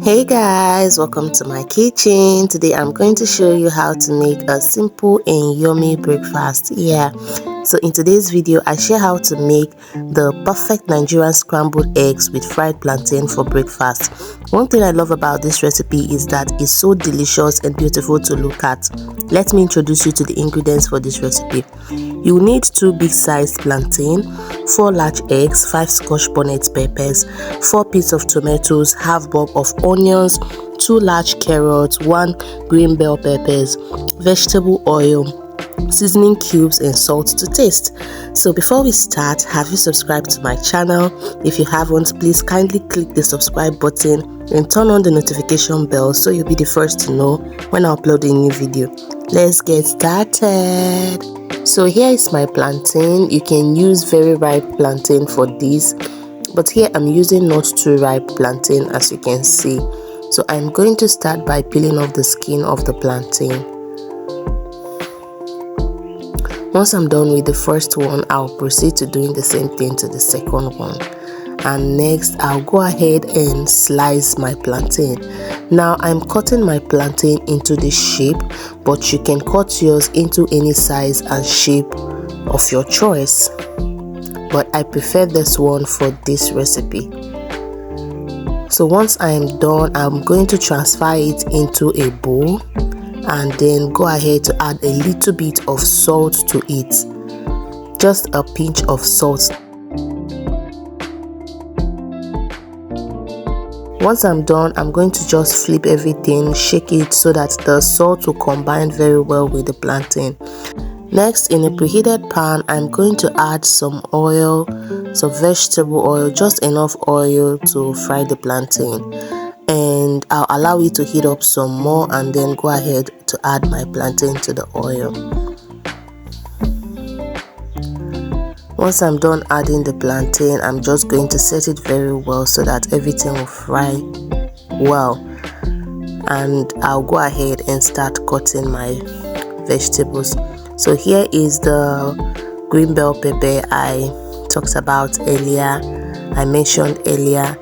Hey guys, welcome to my kitchen. Today I'm going to show you how to make a simple and yummy breakfast. So in today's video I share how to make the perfect Nigerian scrambled eggs with fried plantain for breakfast. One thing I love about this recipe is that it's so delicious and beautiful to look at. Let me introduce you to the ingredients for this recipe. You will need 2 big sized plantain, 4 large eggs, 5 Scotch bonnet peppers, 4 pieces of tomatoes, half bulb of onions, 2 large carrots, 1 green bell peppers, vegetable oil, seasoning cubes and salt to taste. So before we start, have you subscribed to my channel? If you haven't, please kindly click the subscribe button and turn on the notification bell so you'll be the first to know when I upload a new video. Let's get started. So here is my plantain. You can use very ripe plantain for this, but here I'm using not too ripe plantain, as you can see. So I'm going to start by peeling off the skin of the plantain. Once I'm done with the first one, I'll proceed to doing the same thing to the second one. And next I'll go ahead and slice my plantain. Now I'm cutting my plantain into this shape, but you can cut yours into any size and shape of your choice, but I prefer this one for this recipe. So once I am done, I'm going to transfer it into a bowl and then go ahead to add a little bit of salt to it, just a pinch of salt. Once I'm done, I'm going to just flip everything, shake it so that the salt will combine very well with the plantain. Next, in a preheated pan, I'm going to add some oil, some vegetable oil, just enough oil to fry the plantain. And I'll allow it to heat up some more and then go ahead to add my plantain to the oil. Once I'm done adding the plantain, I'm just going to set it very well so that everything will fry well. And I'll go ahead and start cutting my vegetables. So here is the green bell pepper I talked about earlier, I mentioned earlier.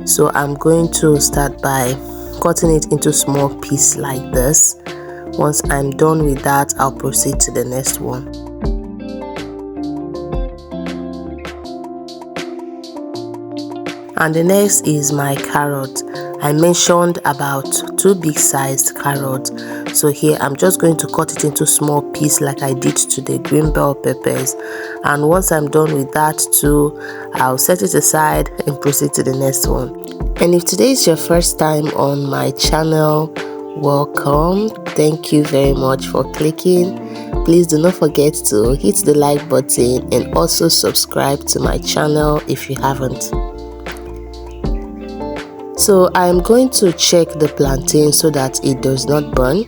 So I'm going to start by cutting it into small pieces like this. Once I'm done with that, I'll proceed to the next one. And the next is my carrot. I mentioned about 2 big sized carrots. So here I'm just going to cut it into small pieces like I did to the green bell peppers. And once I'm done with that too, I'll set it aside and proceed to the next one. And if today is your first time on my channel, welcome. Thank you very much for clicking. Please do not forget to hit the like button and also subscribe to my channel if you haven't. So I'm going to check the plantain so that it does not burn,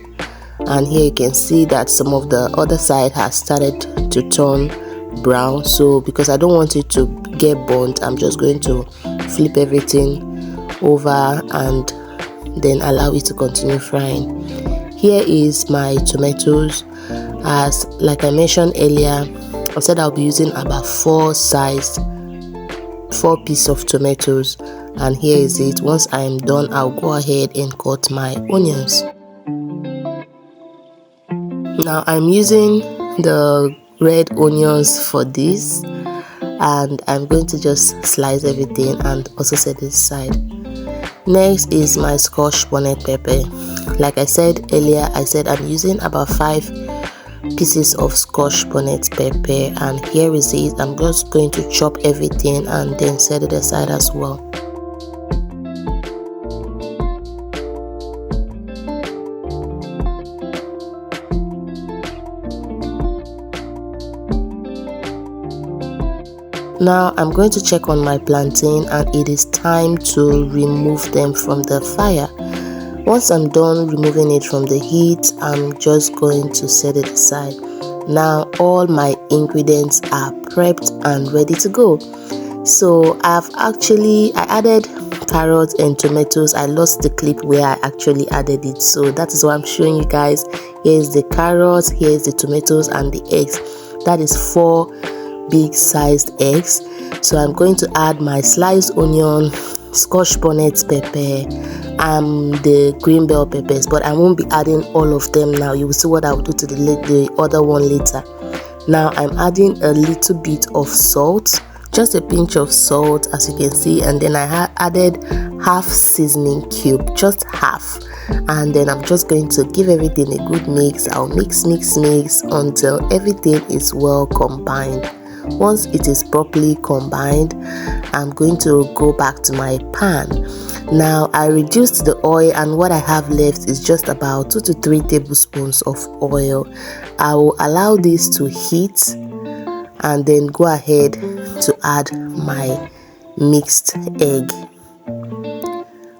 and here you can see that some of the other side has started to turn brown. So because I don't want it to get burnt, I'm just going to flip everything over and then allow it to continue frying. Here is my tomatoes. As like I mentioned earlier, I said I'll be using about 4 pieces of tomatoes. And here is it. Once I am done, I'll go ahead and cut my onions. Now I'm using the red onions for this, and I'm going to just slice everything and also set it aside. Next is my Scotch bonnet pepper. Like I said earlier, I said I'm using about 5 pieces of Scotch bonnet pepper, and here is it. I'm just going to chop everything and then set it aside as well. Now I'm going to check on my plantain, and it is time to remove them from the fire. Once I'm done removing it from the heat, I'm just going to set it aside. Now all my ingredients are prepped and ready to go. So I added carrots and tomatoes. I lost the clip where I actually added it, so that is why I'm showing you guys. Here is the carrots, here is the tomatoes and the eggs. That is 4 big sized eggs. So I'm going to add my sliced onion, Scotch bonnet pepper, the green bell peppers, but I won't be adding all of them now. You will see what I will do to the other one later. Now I'm adding a little bit of salt, just a pinch of salt, as you can see, and then I added half seasoning cube, just half, and then I'm just going to give everything a good mix. I'll mix until everything is well combined. Once it is properly combined, I'm going to go back to my pan. Now I reduced the oil, and what I have left is just about 2 to 3 tablespoons of oil. I will allow this to heat and then go ahead to add my mixed egg.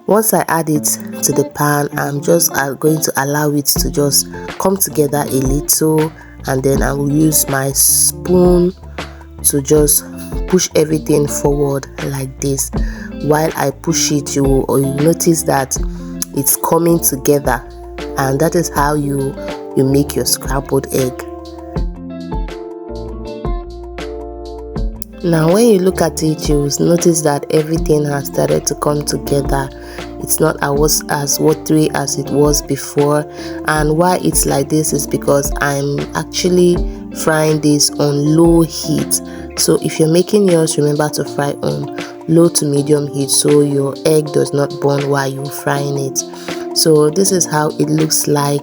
Once I add it to the pan, I'm just going to allow it to just come together a little, and then I will use my spoon to just push everything forward like this. While I push it, you notice that it's coming together, and that is how you make your scrambled egg. Now when you look at it, you will notice that everything has started to come together. It's not as watery as it was before, and why it's like this is because I'm actually frying this on low heat. So if you're making yours, remember to fry on low to medium heat so your egg does not burn while you're frying it. So this is how it looks like,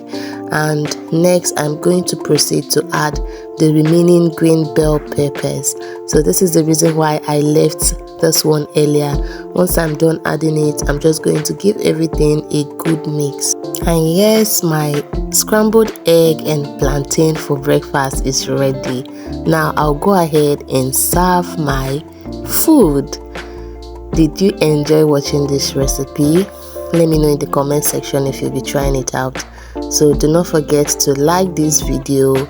and next I'm going to proceed to add the remaining green bell peppers. So this is the reason why I left this one earlier. Once I'm done adding it, I'm just going to give everything a good mix. And yes, my scrambled egg and plantain for breakfast is ready. Now I'll go ahead and serve my food. Did you enjoy watching this recipe? Let me know in the comment section if you'll be trying it out. So do not forget to like this video,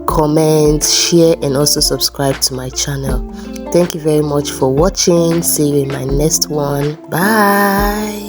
comment, share, and also subscribe to my channel. Thank you very much for watching. See you in my next one. Bye.